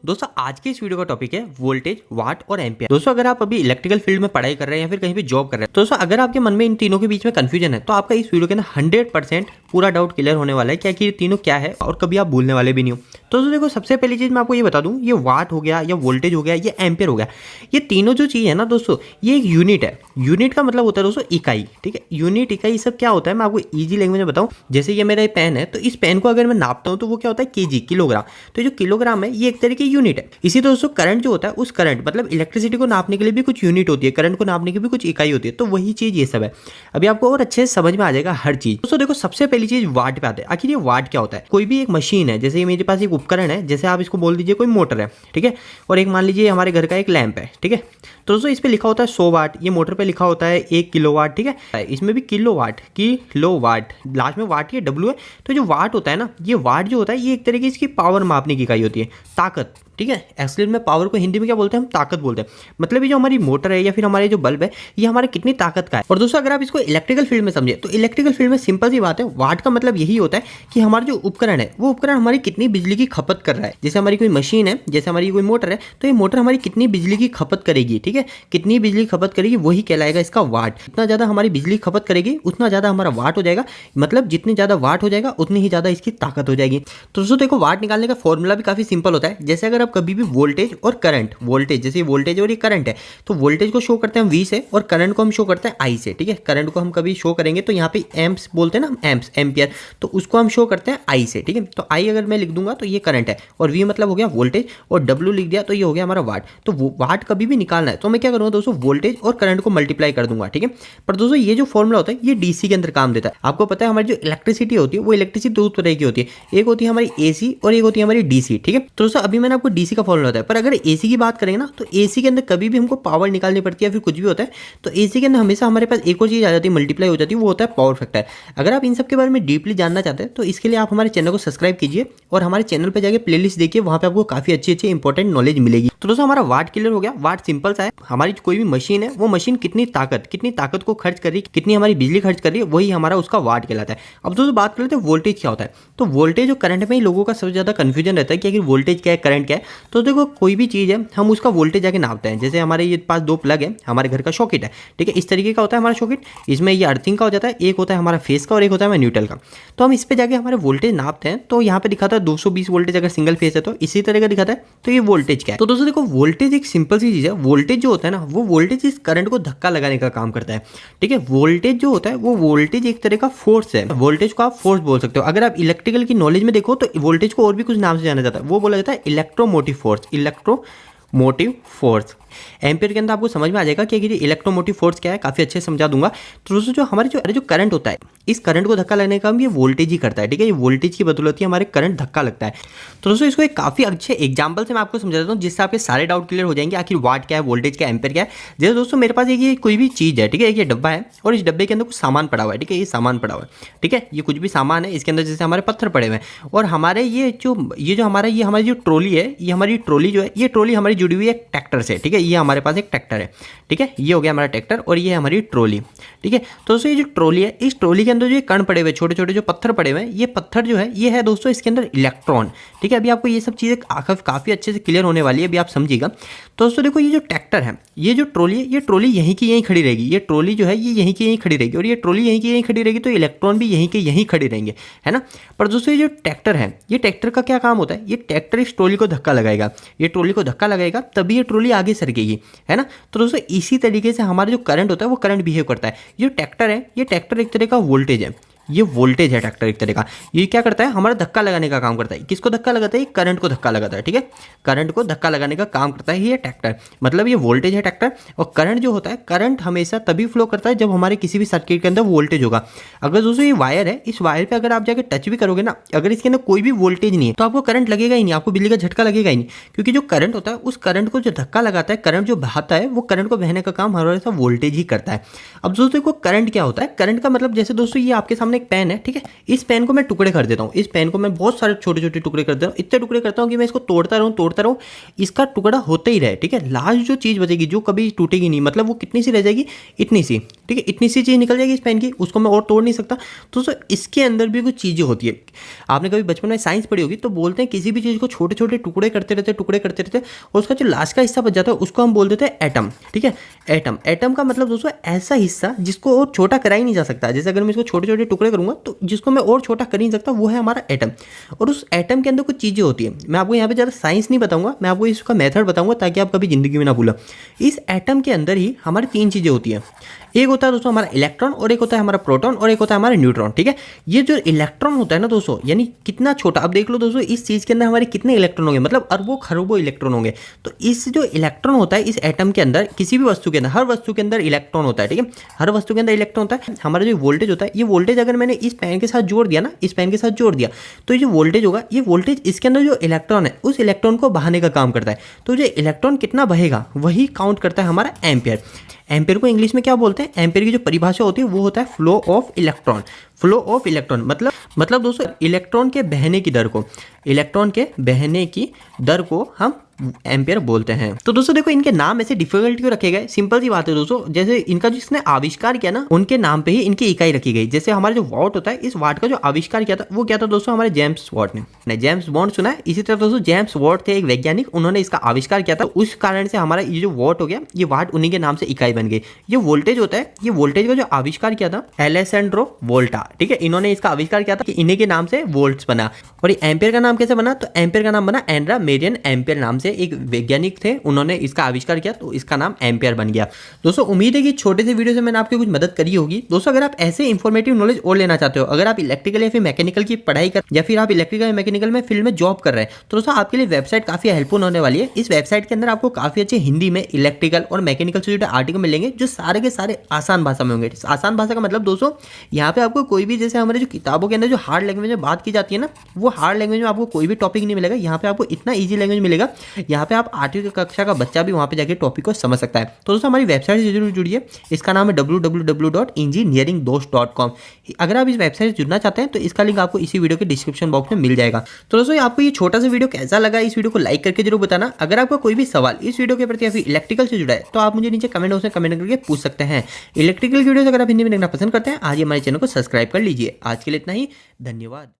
दोस्तों आज के इस वीडियो का टॉपिक है वोल्टेज, वाट और एम्पियर। दोस्तों अगर आप अभी इलेक्ट्रिकल फील्ड में पढ़ाई कर रहे हैं या फिर कहीं भी जॉब कर रहे हैं तो दोस्तों अगर आपके मन में इन तीनों के बीच में कंफ्यूजन है तो आपका इस वीडियो के अंदर 100% पूरा डाउट क्लियर होने वाला है क्या कि ये तीनों क्या है और कभी आप भूलने वाले भी नहीं हो। तो दोस्तों देखो, सबसे पहली चीज मैं आपको ये बता दूं, ये वाट हो गया या वोल्टेज हो गया या एम्पियर हो गया, ये तीनों जो चीज है ना दोस्तों, ये एक यूनिट है। यूनिट का मतलब होता है दोस्तों इकाई, ठीक है। यूनिट, इकाई, सब क्या होता है मैं आपको इजी लैंग्वेज में बताऊं। जैसे ये मेरा पेन है तो इस पेन को अगर मैं नापता हूं तो वो क्या होता है केजी, किलोग्राम। तो जो किलोग्राम है ये एक तरह की यूनिट है। इसी दोस्तों करंट जो होता है, उस करंट मतलब इलेक्ट्रिसिटी को नापने के लिए भी कुछ यूनिट होती है, करंट को नापने की भी कुछ इकाई होती है। तो वही चीज ये सब है। अभी आपको और अच्छे से समझ में आ जाएगा हर चीज। दोस्तों देखो, सबसे पहली चीज वाट पे आते हैं। आखिर ये वाट क्या होता है? कोई भी एक मशीन है, जैसे मेरे पास एक उपकरण है, जैसे आप इसको बोल दीजिए कोई मोटर है, ठीक है, और एक मान लीजिए हमारे घर का एक लैंप है, ठीक है। तो दोस्तों इस पे लिखा होता है 100 वाट, ये मोटर पे लिखा होता है 1 किलोवाट, ठीक है। इसमें भी किलोवाट, किलोवाट, लास्ट में वाट ये डब्ल्यू है। तो जो वाट होता है ना, ये वाट जो होता है ये एक तरीके इसकी पावर मापने की इकाई होती है, ताकत, ठीक है। एक्चुअली में पावर को हिंदी में क्या बोलते हैं हम? ताकत बोलते हैं। मतलब ये जो हमारी मोटर है या फिर हमारे जो बल्ब है, ये हमारे कितनी ताकत का है। और दोस्तों अगर आप इसको इलेक्ट्रिकल फील्ड में समझे तो इलेक्ट्रिकल फील्ड में सिंपल सी बात है, वाट का मतलब यही होता है कि हमारा जो उपकरण है वो उपकरण हमारी कितनी बिजली की खपत कर रहा है। जैसे हमारी कोई मशीन है, जैसे हमारी कोई मोटर है, तो ये मोटर हमारी कितनी बिजली की खपत करेगी, ठीक है, कितनी बिजली खपत करेगी, वही कहलाएगा इसका वाट। जितना ज्यादा हमारी बिजली खपत करेगी उतना ज्यादा हमारा वाट हो जाएगा। मतलब जितनी ज्यादा वाट हो जाएगा उतनी ही ज्यादा इसकी ताकत हो जाएगी। तो दोस्तों देखो, वाट निकालने का फॉर्मूला भी काफी सिंपल होता है। जैसे अगर आप कभी भी वोल्टेज और करंट, वोल्टेज जैसे वोल्टेज और ये करंट है, तो वोल्टेज को शो करते हैं हम V से और करंट को हम शो करते हैं I से, ठीक है। करंट को हम कभी शो करेंगे तो यहाँ पे एम्प्स बोलते हैं ना, एम्प्स, एम्पियर, तो उसको हम शो करते हैं I से, ठीक है। तो I अगर मैं लिख दूंगा तो ये करंट है और V मतलब हो गया वोल्टेज और W लिख दिया तो ये हो गया हमारा वाट। तो वाट कभी भी निकालना है तो मैं क्या करूँगा दोस्तों, वोल्टेज और करंट को मल्टीप्लाई कर दूंगा, ठीक है। पर दोस्तों ये जो फॉर्मूला होता है ये DC के अंदर काम देता है। आपको पता है हमारी जो इलेक्ट्रिसिटी होती है वो इलेक्ट्रिसिटी दो तरह की होती है, एक होती है हमारी AC और एक होती है हमारी DC, ठीक है। तो दोस्तों अभी मैंने आपको DC का फॉर्मूला बताया, पर अगर AC की बात करेंगे ना तो AC के अंदर कभी भी हमको पावर निकालनी पड़ती है या फिर कुछ भी होता है तो AC के अंदर हमेशा हमारे पास एक और चीज आ जाती है, मल्टीप्लाई हो जाती है, वो होता है पावर फैक्टर। अगर आप इन सब के बारे में डीपली जानना चाहते हैं तो इसके लिए आप हमारे चैनल को सब्सक्राइब कीजिए और हमारे चैनल पर जाकर प्लेलिस्ट देखिए, वहां पे आपको काफी अच्छी अच्छी इंपॉर्टेंट नॉलेज मिलेगी। तो दोस्तों हमारा वाट क्लियर हो गया। वाट सिंपल सा है, हमारी कोई भी मशीन है वो मशीन कितनी ताकत को खर्च कर रही है, कितनी हमारी बिजली खर्च कर रही है, वही हमारा उसका वाट कहलाता है। अब दोस्तों बात कर लेते हैं वोल्टेज क्या होता है। तो वोल्टेज और करंट में ही लोगों का सबसे ज्यादा कंफ्यूजन रहता है कि आखिर वोल्टेज क्या है, करंट क्या है। तो देखो, कोई भी चीज है हम उसका वोल्टेज जाके नापते हैं। जैसे हमारे ये पास दो प्लग है, हमारे घर का सॉकेट है, ठीक है, इस तरीके का होता है हमारा सॉकेट। इसमें ये अर्थिंग का हो जाता है, एक होता है हमारा फेस का और एक होता है हमारा न्यूट्रल का। तो हम इस पे जाके हमारे वोल्टेज नापते हैं तो यहाँ पे दिखाता है 220 वोल्टेज अगर सिंगल फेस है तो इसी तरह का दिखाता है। तो ये वोल्टेज क्या है? तो दोस्तों देखो, वोल्टेज एक सिंपल सी चीज है। वोल्टेज जो होता है ना, वो वोल्टेज इस करंट को धक्का लगाने का काम करता है, ठीक है। वोल्टेज जो होता है वो वोल्टेज एक तरह का फोर्स है। वोल्टेज को आप फोर्स बोल सकते हो। अगर आप इलेक्ट्रिकल की नॉलेज में देखो तो वोल्टेज को और भी कुछ नाम से जाना जाता है, वो बोला जाता है electromotive force, electromotive force. Ampere के अंदर आपको समझ में आ जाएगा कि इलेक्ट्रोमोटिव फोर्स क्या है, काफी अच्छे से समझा दूंगा। तो दोस्तों जो हमारे जो करंट होता है, इस करंट को धक्का लगने का काम ये वोल्टेज ही करता है, ठीक है। ये वोल्टेज की बदौलत ही हमारे करंट धक्का लगता है। तो दोस्तों इसको एक काफी अच्छे एग्जांपल से मैं आपको समझा देता हूँ जिससे आपके सारे डाउट क्लियर हो जाएंगे। आखिर वाट क्या है, वोल्टेज क्या है, एम्पियर क्या है। जैसे दोस्तों मेरे पास ये कोई भी चीज है, ठीक है, एक ये डब्बा है और इस डब्बे के अंदर कुछ सामान पड़ा हुआ है, ठीक है, ये सामान पड़ा हुआ है, ठीक है, ये कुछ भी सामान है। इसके अंदर जैसे हमारे पत्थर पड़े हुए हैं और हमारे ये जो हमारी जो ट्रॉली है, ये हमारी ट्रॉली जो है, ये ट्रॉली हमारी जुड़ी हुई है एक ट्रैक्टर से, ठीक है। ये हमारे पास एक ट्रैक्टर है, ठीक है, ये हो गया हमारा ट्रैक्टर और ये हमारी ट्रॉली, ठीक है। तो दोस्तों ये जो ट्रॉली है, इस ट्रॉली के अंदर जो कण पड़े हुए, छोटे छोटे जो पत्थर पड़े हुए हैं, ये पत्थर जो है ये है दोस्तों इसके अंदर इलेक्ट्रॉन, ठीक है। अभी आपको ये सब चीजें काफी अच्छे से क्लियर होने वाली है, अभी आप समझिएगा। तो दोस्तों देखो, ये जो ट्रैक्टर है, ये जो ट्रॉली है, ये ट्रॉली यहीं की यहीं खड़ी रहेगी। ये ट्रॉली जो है ये यहीं की यहीं खड़ी रहेगी और ये ट्रॉली यहीं की यहीं खड़ी रहेगी, तो इलेक्ट्रॉन भी यहीं के यहीं खड़े रहेंगे, है ना। पर दोस्तों ये जो ट्रैक्टर है, ये ट्रैक्टर का क्या काम होता है? ये ट्रैक्टर इस ट्रॉली को धक्का लगाएगा, ये ट्रॉली को धक्का लगाएगा तभी ये ट्रॉली आगे सरकेगी, है ना। तो दोस्तों इसी तरीके से हमारा जो करंट होता है वो करंट बिहेव करता है। ये ट्रैक्टर है, ये ट्रैक्टर एक तरह का वोल्टेज है, ये वोल्टेज है ट्रैक्टर एक तरह का। ये क्या करता है? हमारा धक्का लगाने का काम करता है। किसको धक्का लगाता है? करंट को धक्का लगाता है, ठीक है। करंट को धक्का लगाने का काम करता है ये ट्रैक्टर। मतलब ये वोल्टेज है ट्रैक्टर। और करंट जो होता है, करंट हमेशा तभी फ्लो करता है जब हमारे किसी भी सर्किट के अंदर वोल्टेज होगा। अगर दोस्तों ये वायर है, इस वायर पे अगर आप जाकर टच भी करोगे ना, अगर इसके अंदर कोई भी वोल्टेज नहीं है तो आपको करंट लगेगा ही नहीं, आपको बिजली का झटका लगेगा ही नहीं। क्योंकि जो करंट होता है, उस करंट को जो धक्का लगाता है, करंट जो बहाता है, वो करंट को बहने का काम हमारे वोल्टेज ही करता है। अब दोस्तों को करंट क्या होता है? करंट का मतलब जैसे दोस्तों ये आपके सामने एक पेन है, ठीक है, इस पेन को मैं टुकड़े कर देता हूँ, इस पेन को मैं बहुत सारे छोटे छोटे टुकड़े कर देता हूँ, इतने टुकड़े करता हूँ कि मैं इसको तोड़ता रहूँ, इसका टुकड़ा होता ही रहे, ठीक है। लास्ट जो चीज़ बचेगी जो कभी टूटेगी नहीं, मतलब वो कितनी सी रह जाएगी, इतनी सी, ठीक है, इतनी सी चीज़ निकल जाएगी इस पेन की, उसको मैं और तोड़ नहीं सकता। तो इसके अंदर भी कुछ चीज़ें होती है। आपने कभी बचपन में साइंस पढ़ी होगी, तो बोलते हैं किसी भी चीज़ को छोटे छोटे टुकड़े करते रहते और उसका जो लास्ट का हिस्सा बच जाता है उसको हम बोल देते हैं एटम, ठीक है। एटम का मतलब दोस्तों ऐसा हिस्सा जिसको और छोटा करा ही नहीं जा सकता। जैसे अगर मैं इसको छोटे छोटे टुकड़े करूंगा तो जिसको मैं और छोटा कर ही नहीं सकता, वो है हमारा एटम। और उस एटम के अंदर कुछ चीज़ें होती है। मैं आपको यहाँ पे ज़्यादा साइंस नहीं बताऊंगा, मैं आपको इसका मेथड बताऊंगा ताकि आप कभी जिंदगी में ना भूलो। इस एटम के अंदर ही हमारी 3 चीज़ें होती हैं। एक होता है दोस्तों हमारा इलेक्ट्रॉन, और एक होता है हमारा प्रोटॉन, और एक होता है हमारा न्यूट्रॉन, ठीक है। ये जो इलेक्ट्रॉन होता है ना दोस्तों, यानी कितना छोटा, अब देख लो दोस्तों इस चीज़ के अंदर हमारे कितने इलेक्ट्रॉन होंगे, मतलब अरबों खरबों इलेक्ट्रॉन होंगे। तो इस जो इलेक्ट्रॉन होता है इस एटम के अंदर, किसी भी वस्तु के अंदर, हर वस्तु के अंदर इलेक्ट्रॉन होता है, ठीक है, हर वस्तु के अंदर इलेक्ट्रॉन होता है। हमारा जो वोल्टेज होता है, ये वोल्टेज अगर मैंने इस पेन के साथ जोड़ दिया ना, इस पेन के साथ जोड़ दिया, तो ये जो वोल्टेज होगा, ये वोल्टेज इसके अंदर जो इलेक्ट्रॉन है उस इलेक्ट्रॉन को बहाने का काम करता है। तो जो इलेक्ट्रॉन कितना बहेगा वही काउंट करता है हमारा एम्पियर। एम्पियर को इंग्लिश में क्या बोलते हैं? एम्पियर की जो परिभाषा होती है वो होता है flow of electron. Flow of electron मतलब दोस्तों इलेक्ट्रॉन के बहने की दर को, इलेक्ट्रॉन के बहने की दर को हम एम्पियर बोलते हैं। तो दोस्तों देखो इनके नाम ऐसे डिफिकल्ट क्यों रखे गए? सिंपल सी बात है दोस्तों, जैसे इनका जिसने आविष्कार किया ना, उनके नाम पे ही इनकी इकाई रखी गई। जैसे हमारा जो वाट होता है, इस वाट का जो आविष्कार किया था वो क्या था दोस्तों? हमारे जेम्स वाट ने। जेम्स बॉन्ड सुना है? इसी तरह दोस्तों जेम्स वाट थे एक वैज्ञानिक, उन्होंने इसका आविष्कार किया था। उस कारण से हमारा ये जो वाट हो गया, ये वाट उन्हीं के नाम से इकाई बन गई। ये वोल्टेज होता है, ये वोल्टेज का जो आविष्कार किया था एलेसेंड्रो वोल्टा, ठीक है, इन्होंने इसका आविष्कार किया था कि इन्हीं के नाम से वोल्ट्स बना। और ये एम्पियर का नाम कैसे बना? तो एम्पियर का नाम बना एंड्रा मेरियन एम्पियर नाम से एक वैज्ञानिक थे, उन्होंने इसका आविष्कार किया तो इसका नाम एम्पियर बन गया। दोस्तों उम्मीद है कि छोटे से वीडियो से मैंने आपकी कुछ मदद करी होगी। दोस्तों अगर आप ऐसे इंफॉर्मेटिव नॉलेज और लेना चाहते हो, अगर आप इलेक्ट्रिकल या फिर मैकेनिकल की पढ़ाई कर, या फिर आप इलेक्ट्रिकल या मैकेनिकल में फील्ड में जॉब कर रहे हैं, तो दोस्तों आपके लिए वेबसाइट काफी हेल्पफुल होने वाली है। इस वेबसाइट के अंदर आपको काफी अच्छे हिंदी में इलेक्ट्रिकल और मैकेनिकल से जुड़े आर्टिकल मिलेंगे, जो सारे के सारे आसान भाषा में होंगे। आसान भाषा का मतलब दोस्तों यहाँ पे आपको कोई भी, जैसे हमारे जो किताबों के अंदर जो हार्ड लैंग्वेज में बात की जाती है ना, वो हार्ड लैंग्वेज में आपको कोई भी टॉपिक नहीं मिलेगा। यहाँ पे आपको इतना ईजी लैंग्वेज मिलेगा, यहाँ पे आप 8वीं कक्षा का बच्चा भी वहाँ पे जाके टॉपिक को समझ सकता है। तो दोस्तों हमारी वेबसाइट से जरूर जुड़िए, इसका नाम है www.engineeringdost.com। अगर आप इस वेबसाइट से जुड़ना चाहते हैं तो इसका लिंक आपको इसी वीडियो के डिस्क्रिप्शन बॉक्स में मिल जाएगा। तो दोस्तों आपको ये छोटा सा वीडियो कैसा लगा, इस वीडियो को लाइक करके जरूर बताना। अगर आपका कोई भी सवाल इस वीडियो के प्रति या फिर इलेक्ट्रिकल से जुड़ा है तो आप मुझे नीचे कमेंट बॉक्स में कमेंट करके पूछ सकते हैं। इलेक्ट्रिकल वीडियो अगर आप हिंदी में देखना पसंद करते हैं, आज हमारे चैनल को सब्सक्राइब कर लीजिए। आज के लिए इतना ही, धन्यवाद।